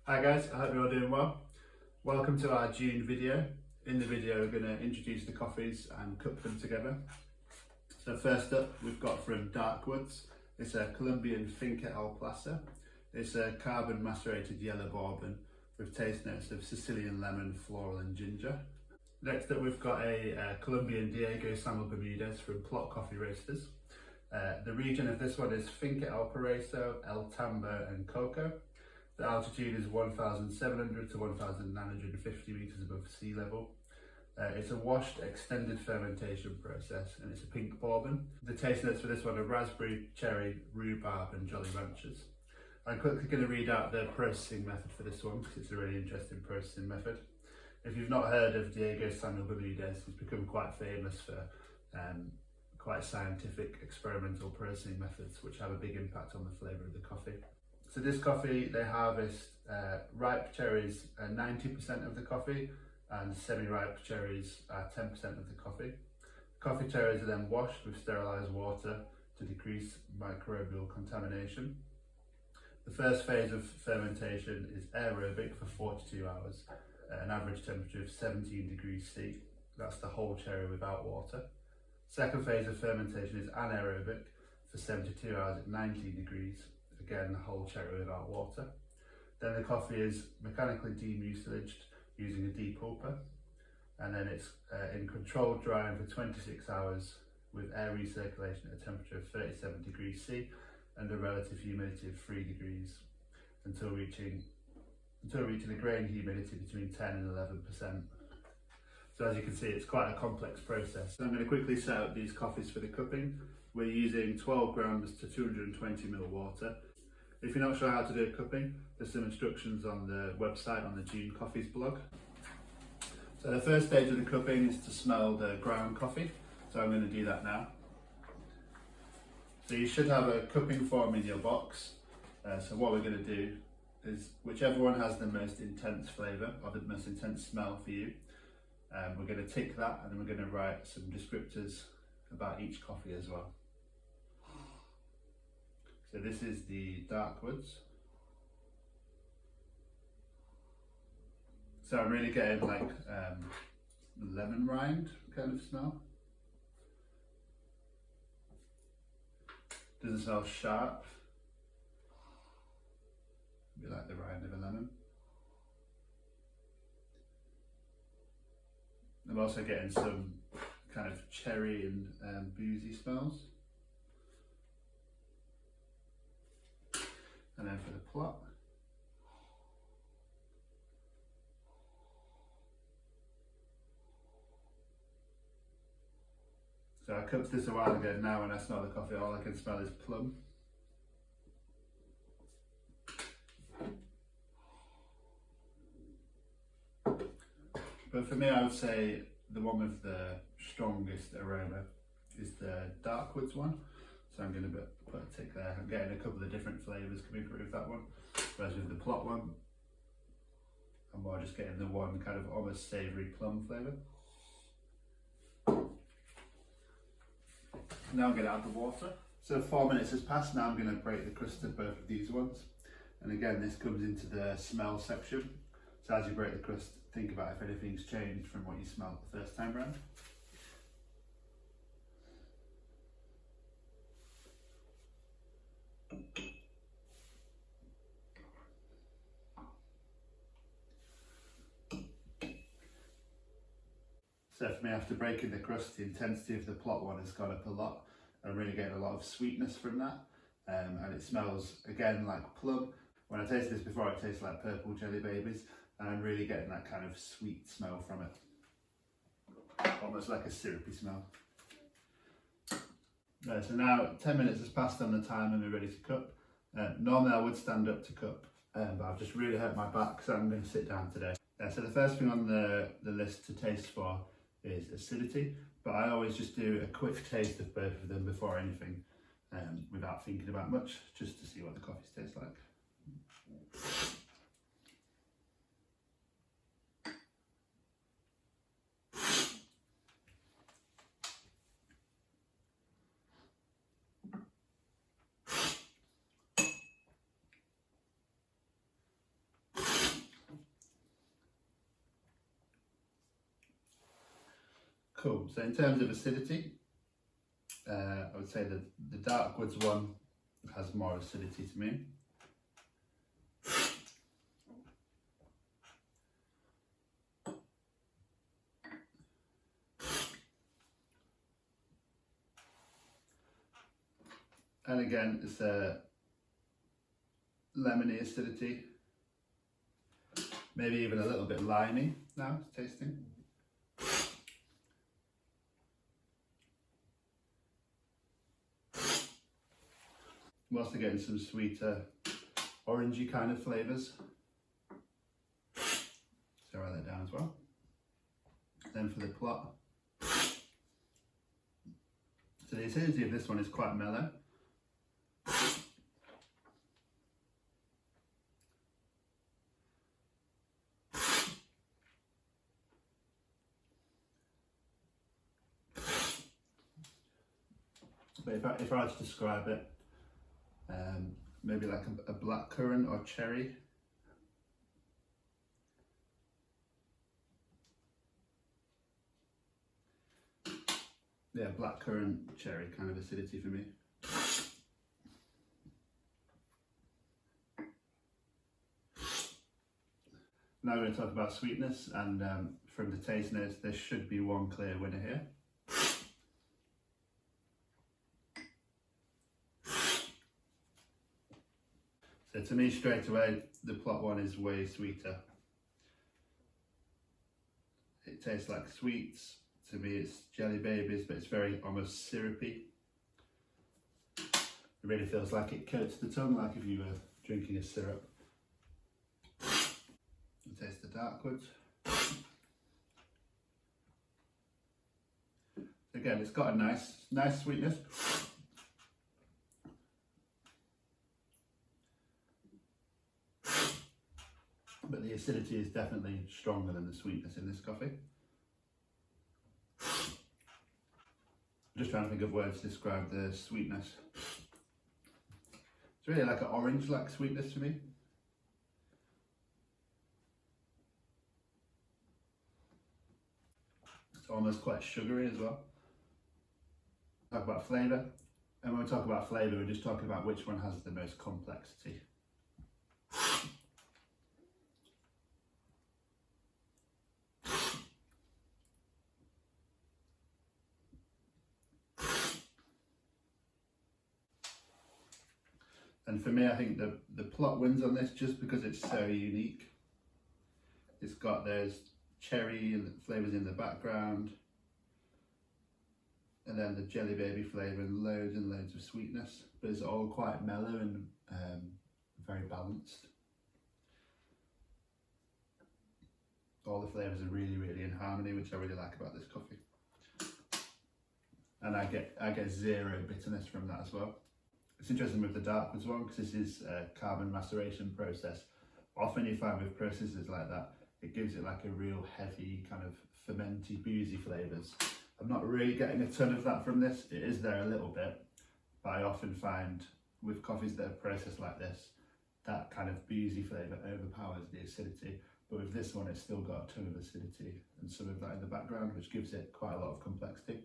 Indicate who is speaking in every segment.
Speaker 1: Hi guys, I hope you're all doing well. Welcome to our June video. In the video we're going to introduce the coffees and cup them together. So first up we've got from Darkwoods. It's a Colombian Finca El Placer. It's a carbon macerated yellow bourbon with taste notes of Sicilian lemon, floral and ginger. Next up we've got a Colombian Diego Samuel Bermudez from Plot Coffee Roasters. The region of this one is Finca El Paraíso, El Tambo and Coco. The altitude is 1,700 to 1,950 metres above sea level. It's a washed, extended fermentation process and it's a pink bourbon. The taste notes for this one are raspberry, cherry, rhubarb and Jolly Ranchers. I'm quickly going to read out the processing method for this one because it's a really interesting processing method. If you've not heard of Diego Samuel Bermudez, he's become quite famous for quite scientific experimental processing methods which have a big impact on the flavour of the coffee. So this coffee, they harvest ripe cherries 90% of the coffee and semi-ripe cherries 10% of the coffee. Coffee cherries are then washed with sterilised water to decrease microbial contamination. The first phase of fermentation is aerobic for 42 hours at an average temperature of 17 degrees C. That's the whole cherry without water. Second phase of fermentation is anaerobic for 72 hours at 19 degrees. Again, the whole cherry without water. Then the coffee is mechanically demucilaged using a depulper, and then it's in controlled drying for 26 hours with air recirculation at a temperature of 37 degrees C and a relative humidity of 3 degrees until reaching a grain humidity between 10 and 11%. So as you can see, it's quite a complex process. So I'm going to quickly set up these coffees for the cupping. We're using 12 grams to 220 ml water. If you're not sure how to do a cupping, there's some instructions on the website on the June Coffees blog. So the first stage of the cupping is to smell the ground coffee. So I'm going to do that now. So you should have a cupping form in your box. So what we're going to do is whichever one has the most intense flavour or the most intense smell for you, we're going to tick that and then we're going to write some descriptors about each coffee as well. So this is the Darkwoods. So I'm really getting like lemon rind kind of smell. Doesn't smell sharp. A bit like the rind of a lemon. I'm also getting some kind of cherry and boozy smells. And then for the plot, so I cupped this a while ago. Now when I smell the coffee, all I can smell is plum. But for me, I would say the one with the strongest aroma is the Darkwoods one. So I'm going to put a tick there. I'm getting a couple of different flavours coming through with that one. Whereas with the plot one, I'm more just getting the one kind of almost savoury plum flavour. Now I'm going to add the water. So 4 minutes has passed. Now I'm going to break the crust of both of these ones. And again, this comes into the smell section. So as you break the crust, think about if anything's changed from what you smelled the first time round. So for me, after breaking the crust, the intensity of the plot one has gone up a lot. I'm really getting a lot of sweetness from that. And it smells, again, like plum. When I tasted this before, it tastes like purple jelly babies. And I'm really getting that kind of sweet smell from it. Almost like a syrupy smell. So now 10 minutes has passed on the time and we're ready to cup. Normally I would stand up to cup, but I've just really hurt my back, so I'm going to sit down today. So the first thing on the list to taste for is acidity, but I always just do a quick taste of both of them before anything, without thinking about much, just to see what the coffees taste like. Cool, so in terms of acidity, I would say that the darkwoods one has more acidity to me. And again, it's a lemony acidity, maybe even a little bit limey now, it's tasting. I'm also getting some sweeter, orangey kind of flavours. So write that down as well. Then for the plot. So the acidity of this one is quite mellow. But if I had to describe it, maybe like a black currant or cherry. Yeah, black currant, cherry kind of acidity for me. Now we're going to talk about sweetness, and from the taste notes, there should be one clear winner here. So to me, straight away, the plot one is way sweeter. It tastes like sweets. To me, it's jelly babies, but it's very almost syrupy. It really feels like it coats the tongue, like if you were drinking a syrup. Taste the darkwoods. Again, it's got a nice sweetness. But the acidity is definitely stronger than the sweetness in this coffee. I'm just trying to think of words to describe the sweetness. It's really like an orange-like sweetness to me. It's almost quite sugary as well. Talk about flavour, and when we talk about flavour, we're just talking about which one has the most complexity. And for me, I think the plot wins on this just because it's so unique. It's got those cherry and flavours in the background, and then the jelly baby flavour and loads of sweetness, but it's all quite mellow and very balanced. All the flavours are really in harmony, which I really like about this coffee. And I get zero bitterness from that as well. It's interesting with the darkwoods one because this is a carbon maceration process. Often you find with processes like that, it gives it like a real heavy kind of fermenty, boozy flavours. I'm not really getting a ton of that from this. It is there a little bit, but I often find with coffees that are processed like this, that kind of boozy flavour overpowers the acidity. But with this one, it's still got a ton of acidity and some of that in the background, which gives it quite a lot of complexity.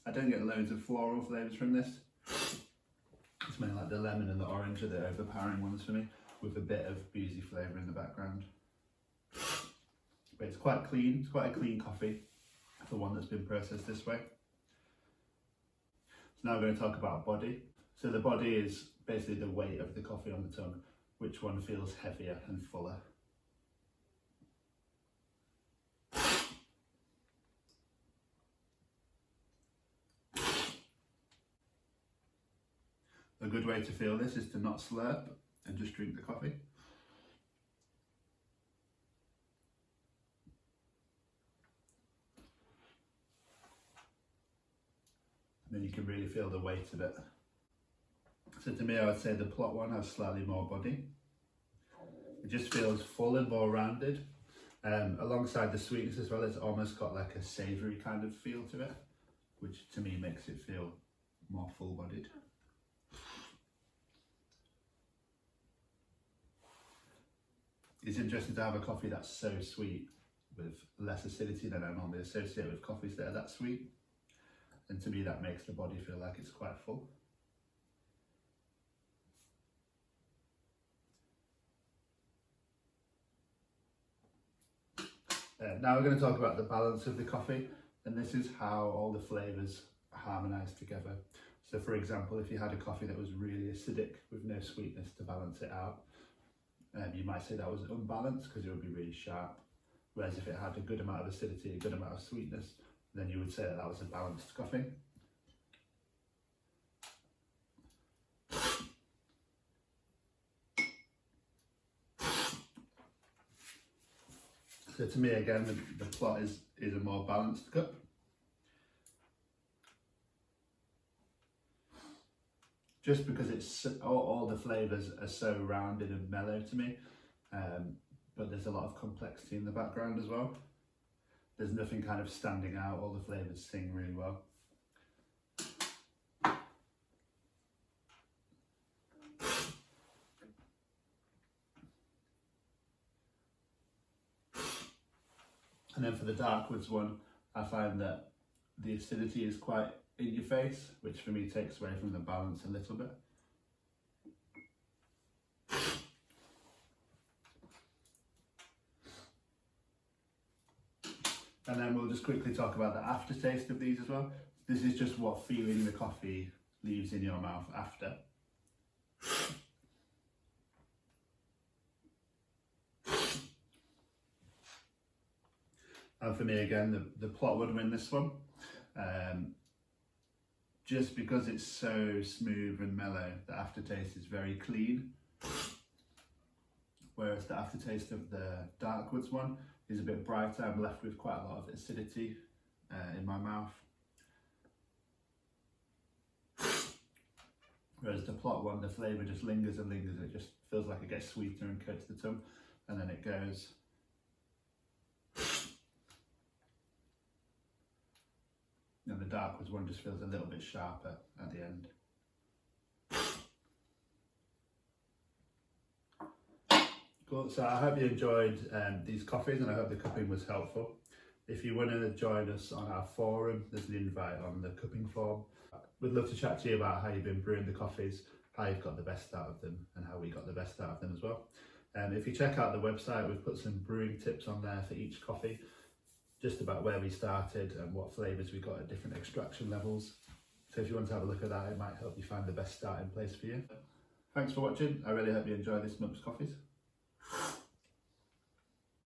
Speaker 1: I don't get loads of floral flavours from this. It's mainly like the lemon and the orange are the overpowering ones for me, with a bit of boozy flavour in the background. But it's quite clean, it's quite a clean coffee for one that's been processed this way. So now we're going to talk about body. So the body is basically the weight of the coffee on the tongue, which one feels heavier and fuller. A good way to feel this is to not slurp and just drink the coffee. And then you can really feel the weight of it. So to me, I would say the plot one has slightly more body. It just feels full and more rounded. Alongside the sweetness as well, it's almost got like a savoury kind of feel to it, which to me makes it feel more full-bodied. It's interesting to have a coffee that's so sweet with less acidity than I normally associate with coffees that are that sweet. And to me that makes the body feel like it's quite full. Now we're going to talk about the balance of the coffee, and this is how all the flavours harmonise together. So for example, if you had a coffee that was really acidic with no sweetness to balance it out, you might say that was unbalanced because it would be really sharp. Whereas if it had a good amount of acidity, a good amount of sweetness, then you would say that that was a balanced coffee. So to me again, the plot is a more balanced cup. Just because it's all the flavours are so rounded and mellow to me, but there's a lot of complexity in the background as well. There's nothing kind of standing out, all the flavours sing really well. And then for the darkwoods one, I find that the acidity is quite in your face, which for me takes away from the balance a little bit. And then we'll just quickly talk about the aftertaste of these as well. This is just what feeling the coffee leaves in your mouth after. And for me again, the plot would win this one. Just because it's so smooth and mellow, the aftertaste is very clean. Whereas the aftertaste of the darkwoods one is a bit brighter. I'm left with quite a lot of acidity in my mouth. Whereas the plot one, the flavour just lingers and lingers. It just feels like it gets sweeter and coats the tongue, and then it goes. And the darkwoods one just feels a little bit sharper at the end. Cool, so I hope you enjoyed these coffees, and I hope the cupping was helpful. If you want to join us on our forum, there's an invite on the cupping form. We'd love to chat to you about how you've been brewing the coffees, how you've got the best out of them, and how we got the best out of them as well. If you check out the website, we've put some brewing tips on there for each coffee, just about where we started and what flavours we got at different extraction levels. So if you want to have a look at that, it might help you find the best starting place for you. Thanks for watching. I really hope you enjoy this month's coffees.